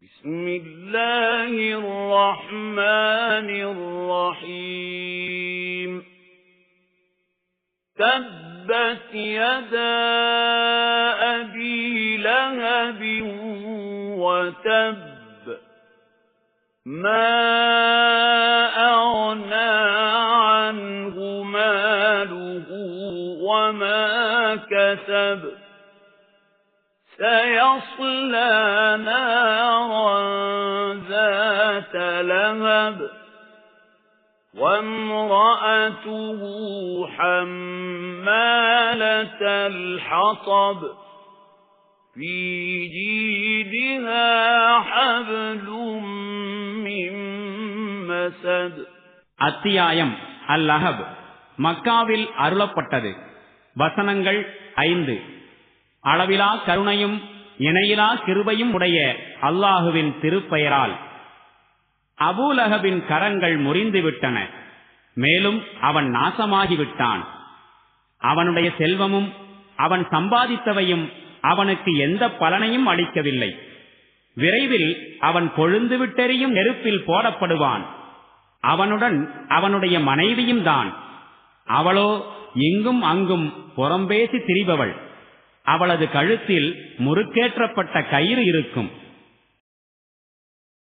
بسم الله الرحمن الرحيم تبت يدا أبي لهب وتب ما أغنى عنه ماله وما كسب سيصلى نارا ذات لهب وامرأته حمالة الحطب في جيدها حبل من مسد. அத்தியாயம் அல்-லஹப். மக்காவில் அருளப்பட்டது. வசனங்கள் 5. அளவிலா கருணையும் இணையிலா கிருபையும் உடைய அல்லாஹுவின் திருப்பெயரால். அபூலஹபின் கரங்கள் முறிந்துவிட்டன, மேலும் அவன் நாசமாகிவிட்டான். அவனுடைய செல்வமும் அவன் சம்பாதித்தவையும் அவனுக்கு எந்த பலனையும் அளிக்கவில்லை. விரைவில் அவன் கொழுந்து விட்டெறியும் நெருப்பில் போடப்படுவான். அவனுடன் அவனுடைய மனைவியும் தான். அவளோ இங்கும் அங்கும் புறம்பேசி திரிபவள். அவளது கழுத்தில் முறுக்கேற்றப்பட்ட கயிறு இருக்கும்.